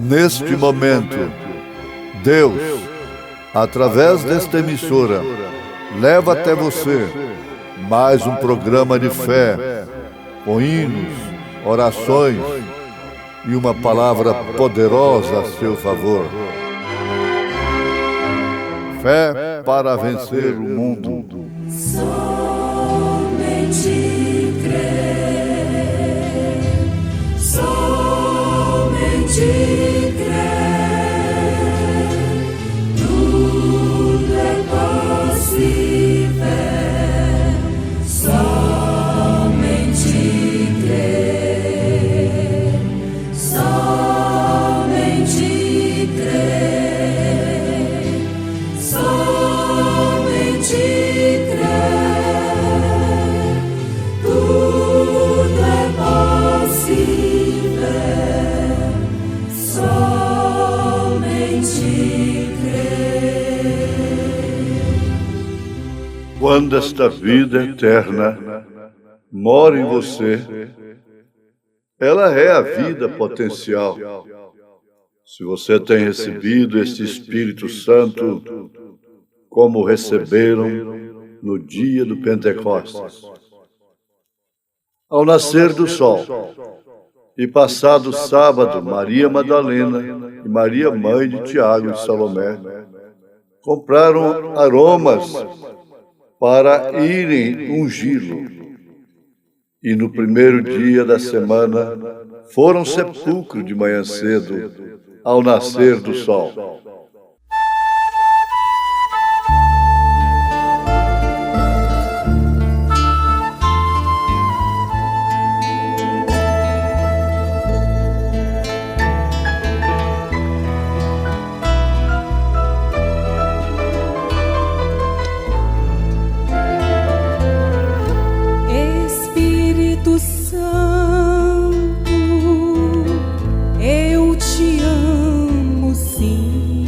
Neste momento, Deus, através desta emissora, leva até você mais um programa de fé, com hinos, orações e uma palavra poderosa a seu favor. Fé para vencer o mundo. Somente crer, somente crer, tudo é possível. Somente crer, somente crer, somente crer, tudo é possível. Somente crer. Quando esta vida eterna mora em você, ela é a vida potencial. Se você tem recebido este Espírito Santo, como receberam no dia do Pentecostes. Ao nascer do sol, e passado sábado, Maria Madalena e Maria, mãe de Tiago e Salomé, compraram aromas para irem ungí-lo. E no primeiro dia da semana, foram ao sepulcro de manhã cedo, ao nascer do sol. Espírito Santo, eu te amo sim.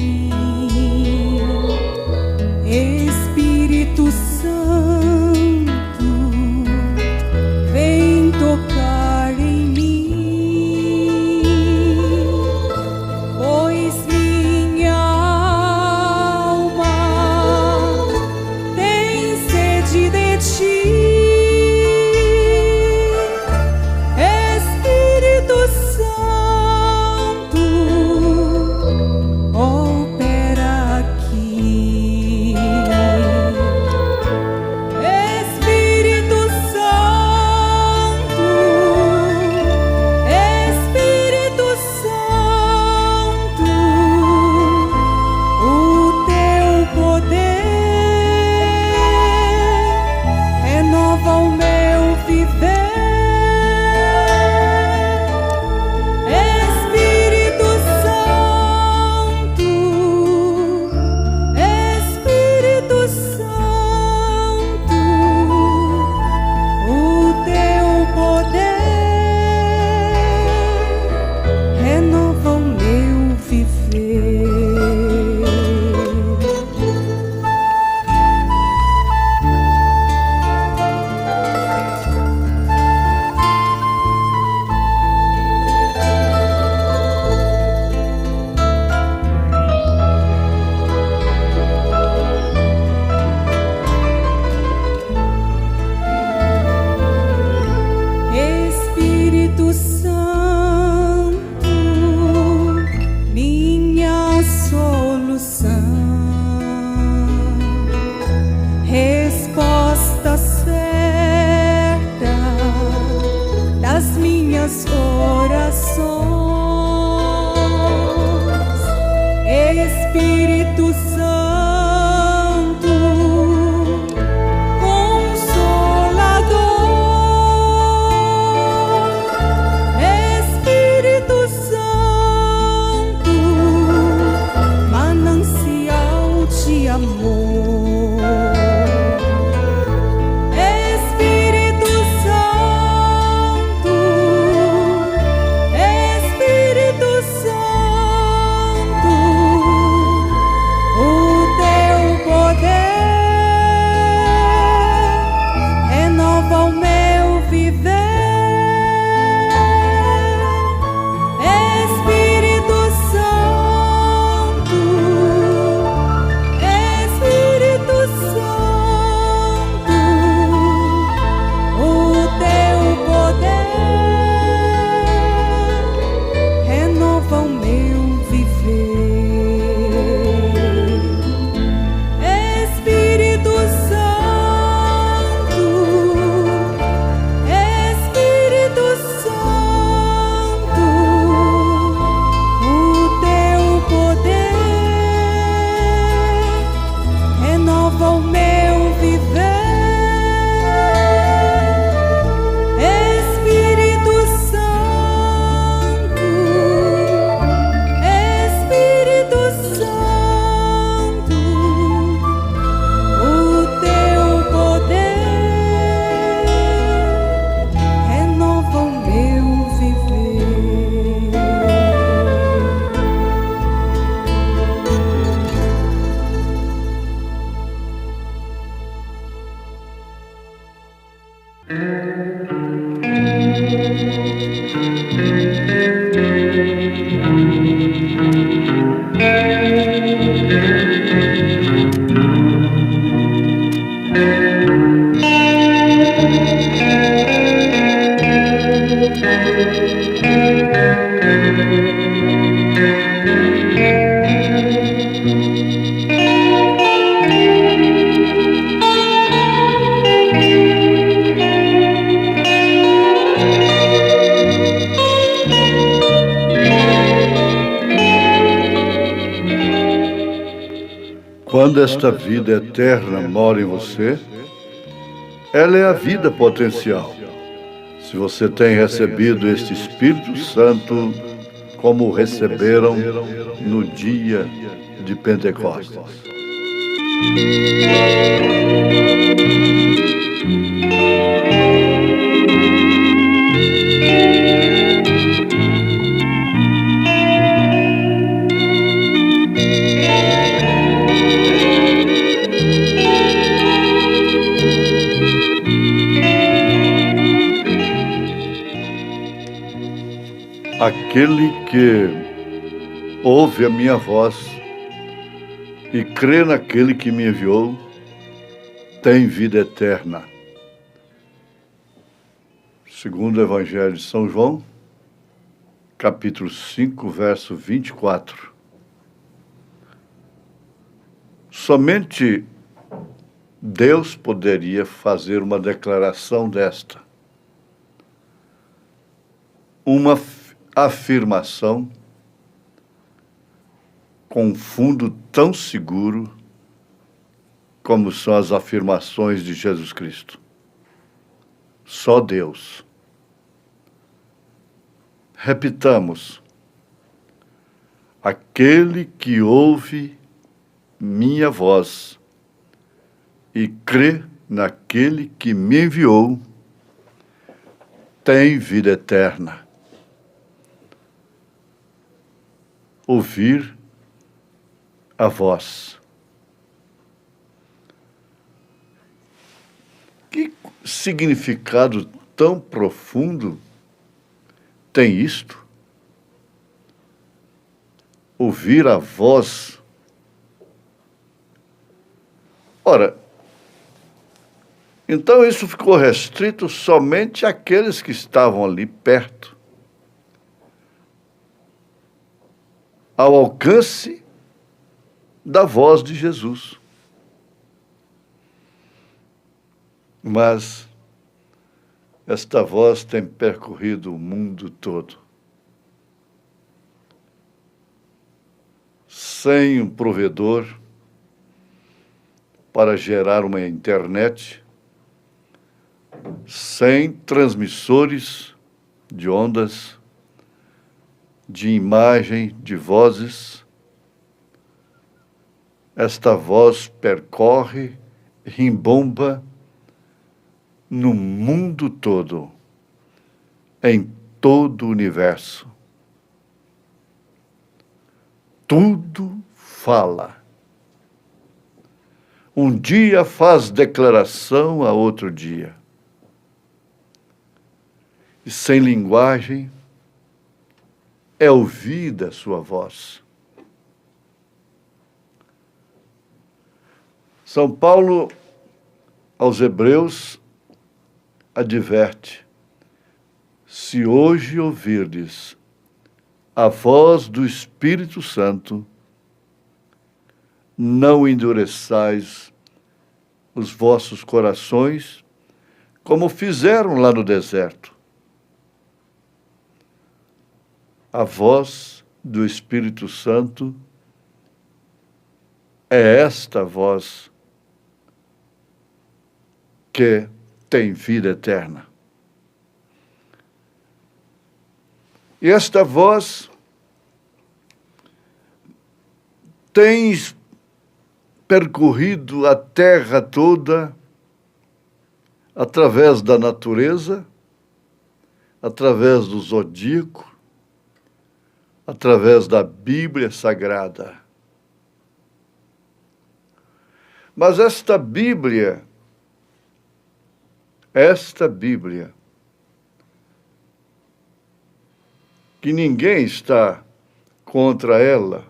Quando esta vida eterna mora em você, ela é a vida potencial. Se você tem recebido este Espírito Santo como receberam no dia de Pentecostes. Aquele que ouve a minha voz e crê naquele que me enviou, tem vida eterna. Segundo o Evangelho de São João, capítulo 5, verso 24. Somente Deus poderia fazer uma declaração desta. Uma afirmação com um fundo tão seguro como são as afirmações de Jesus Cristo. Só Deus. Repitamos: aquele que ouve minha voz e crê naquele que me enviou, tem vida eterna. Ouvir a voz. Que significado tão profundo tem isto? Ouvir a voz. Ora, então isso ficou restrito somente àqueles que estavam ali perto, ao alcance da voz de Jesus. Mas esta voz tem percorrido o mundo todo. Sem um provedor para gerar uma internet, sem transmissores de ondas, de imagem, de vozes, esta voz percorre, rimbomba no mundo todo, em todo o universo. Tudo fala. Um dia faz declaração a outro dia. E sem linguagem, é ouvida a sua voz. São Paulo, aos Hebreus, adverte: se hoje ouvirdes a voz do Espírito Santo, não endureçais os vossos corações, como fizeram lá no deserto. A voz do Espírito Santo é esta voz que tem vida eterna. E esta voz tem percorrido a terra toda através da natureza, através do zodíaco, através da Bíblia Sagrada. Mas esta Bíblia, que ninguém está contra ela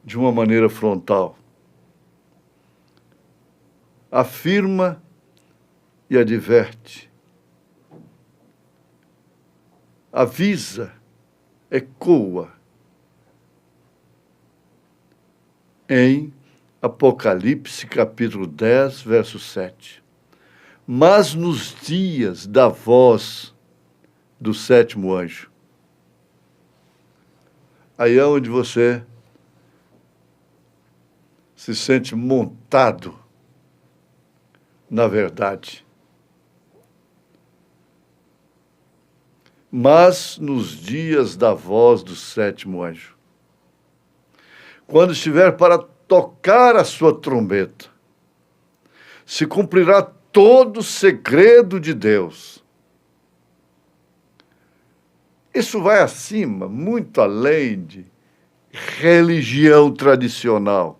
de uma maneira frontal, afirma e adverte, avisa, ecoa em Apocalipse capítulo 10, verso 7. Mas nos dias da voz do sétimo anjo, aí é onde você se sente montado na verdade. Mas nos dias da voz do sétimo anjo, quando estiver para tocar a sua trombeta, se cumprirá todo o segredo de Deus. Isso vai acima, muito além de religião tradicional.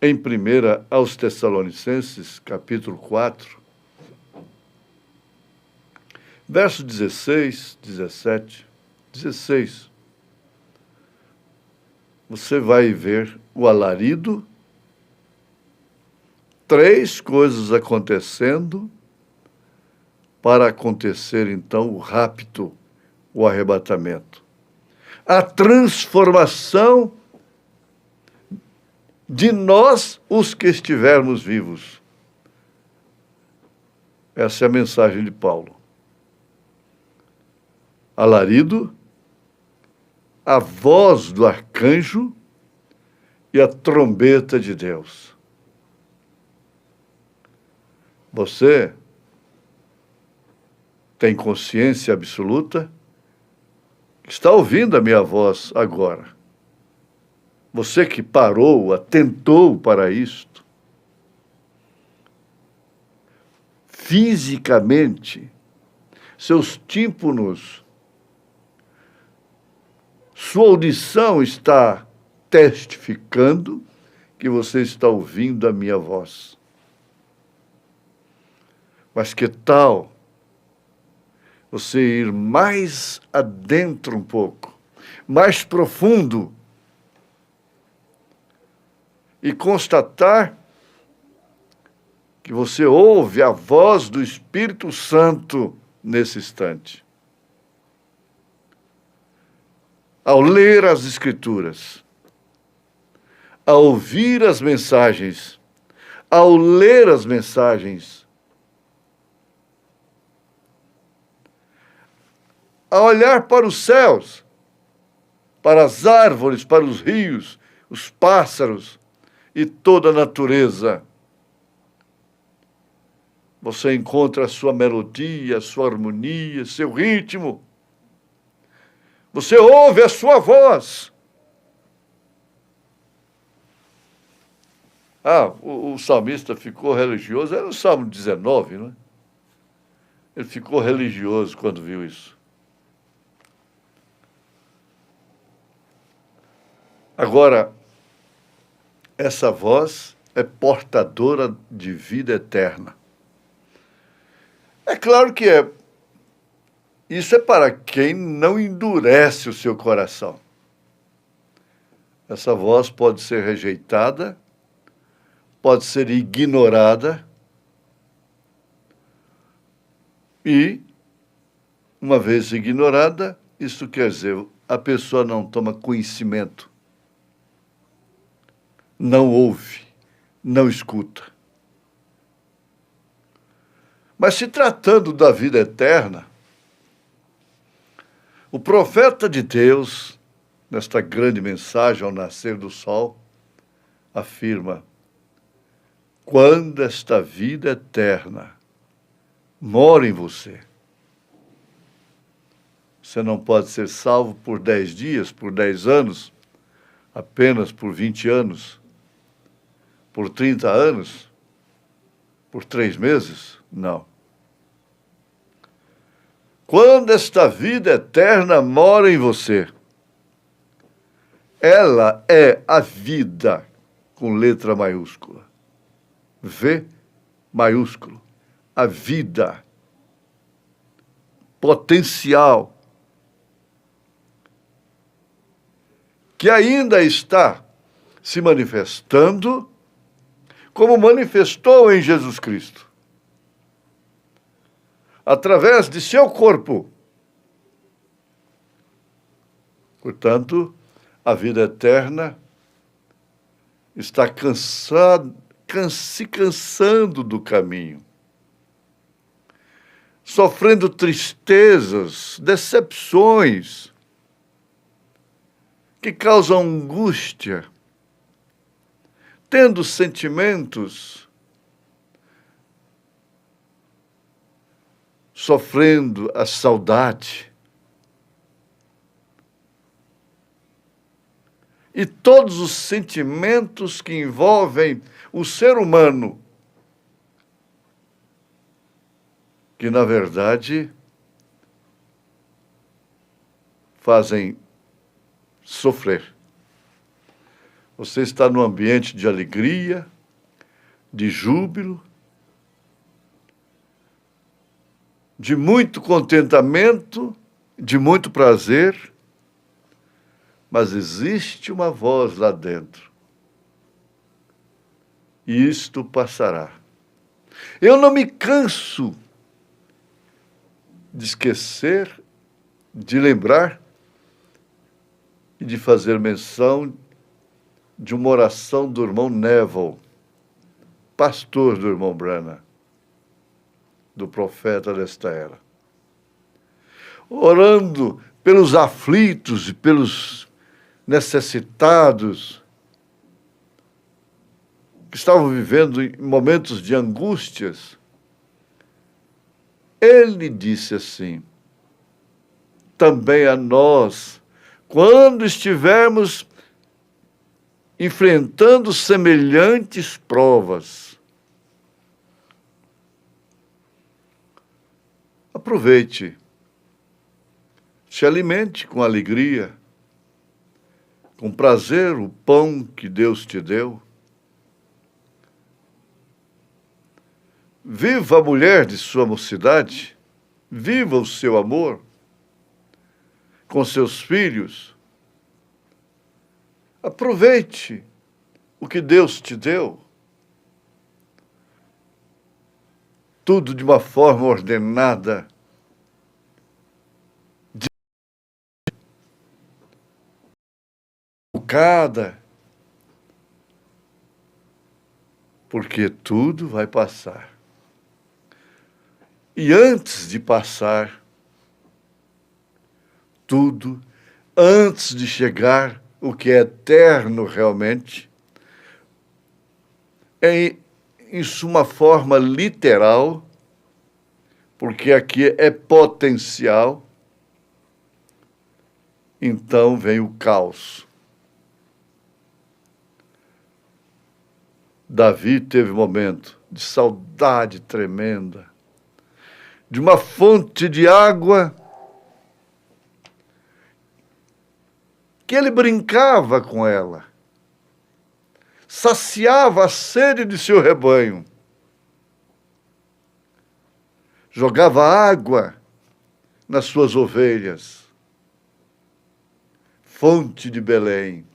Em 1 aos Tessalonicenses, capítulo 4, verso 16, 17, 16, você vai ver o alarido, 3 coisas acontecendo para acontecer, então, o rapto, o arrebatamento. A transformação de nós, os que estivermos vivos. Essa é a mensagem de Paulo. Alarido, a voz do arcanjo e a trombeta de Deus. Você tem consciência absoluta? Está ouvindo a minha voz agora. Você que parou, atentou para isto. Fisicamente, seus tímpanos, sua audição está testificando que você está ouvindo a minha voz. Mas que tal você ir mais adentro um pouco, mais profundo, e constatar que você ouve a voz do Espírito Santo nesse instante? Ao ler as Escrituras, ao ouvir as mensagens, ao ler as mensagens, a olhar para os céus, para as árvores, para os rios, os pássaros e toda a natureza, você encontra a sua melodia, a sua harmonia, seu ritmo. Você ouve a sua voz. O salmista ficou religioso, era o Salmo 19, não é? Ele ficou religioso quando viu isso. Agora, essa voz é portadora de vida eterna. É claro que isso é para quem não endurece o seu coração. Essa voz pode ser rejeitada, pode ser ignorada, e, uma vez ignorada, isso quer dizer, a pessoa não toma conhecimento, não ouve, não escuta. Mas se tratando da vida eterna, o profeta de Deus, nesta grande mensagem ao nascer do sol, afirma: quando esta vida eterna mora em você, você não pode ser salvo por 10 dias, por 10 anos, apenas por 20 anos, por 30 anos, por 3 meses? Não. Quando esta vida eterna mora em você, ela é a vida, com letra maiúscula. V maiúsculo. A vida. Potencial. Que ainda está se manifestando, como manifestou em Jesus Cristo. Através de seu corpo. Portanto, a vida eterna está se cansando do caminho, sofrendo tristezas, decepções, que causam angústia, tendo sentimentos, sofrendo a saudade. E todos os sentimentos que envolvem o ser humano, que, na verdade, fazem sofrer. Você está num ambiente de alegria, de júbilo, de muito contentamento, de muito prazer, mas existe uma voz lá dentro. E isto passará. Eu não me canso de esquecer, de lembrar e de fazer menção de uma oração do irmão Neville, pastor do irmão Branham, do profeta desta era. Orando pelos aflitos e pelos necessitados que estavam vivendo em momentos de angústias, ele disse assim: também a nós, quando estivermos enfrentando semelhantes provas, aproveite, se alimente com alegria, com prazer o pão que Deus te deu. Viva a mulher de sua mocidade, viva o seu amor com seus filhos. Aproveite o que Deus te deu. Tudo de uma forma ordenada, educada, porque tudo vai passar. E antes de passar tudo, antes de chegar o que é eterno realmente, em suma forma literal, porque aqui é potencial, então vem o caos. Davi teve um momento de saudade tremenda, de uma fonte de água que ele brincava com ela, saciava a sede de seu rebanho, jogava água nas suas ovelhas, fonte de Belém.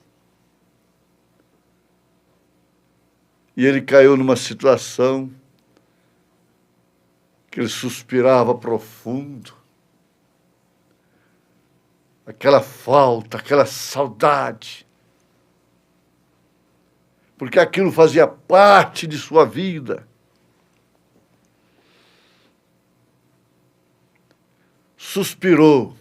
E ele caiu numa situação que ele suspirava profundo. Aquela falta, aquela saudade. Porque aquilo fazia parte de sua vida. Suspirou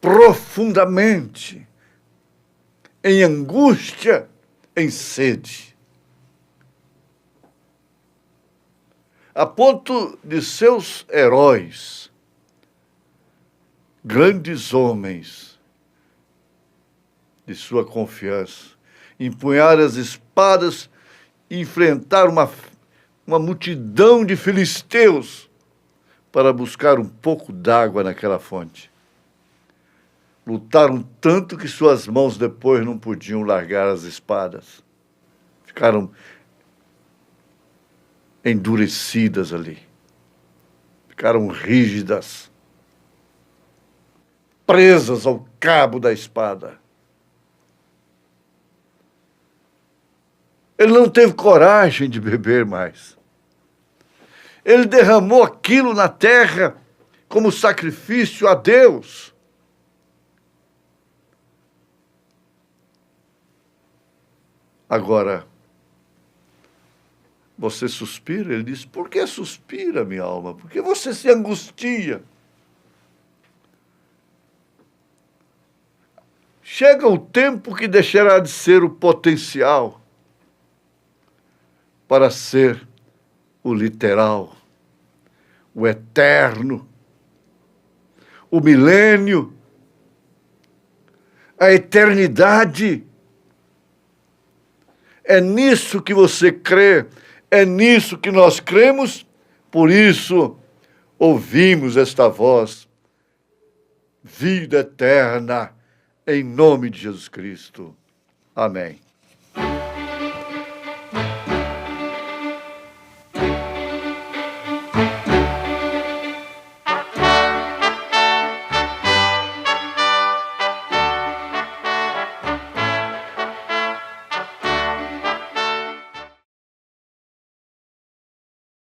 profundamente, em angústia, em sede, a ponto de seus heróis, grandes homens de sua confiança, empunhar as espadas e enfrentar uma multidão de filisteus para buscar um pouco d'água naquela fonte. Lutaram tanto que suas mãos depois não podiam largar as espadas. Ficaram endurecidas ali. Ficaram rígidas, presas ao cabo da espada. Ele não teve coragem de beber mais. Ele derramou aquilo na terra como sacrifício a Deus. Agora, você suspira? Ele diz: por que suspira, minha alma? Por que você se angustia? Chega o tempo que deixará de ser o potencial para ser o literal, o eterno, o milênio, a eternidade. É nisso que você crê, é nisso que nós cremos, por isso ouvimos esta voz: vida eterna, em nome de Jesus Cristo. Amém.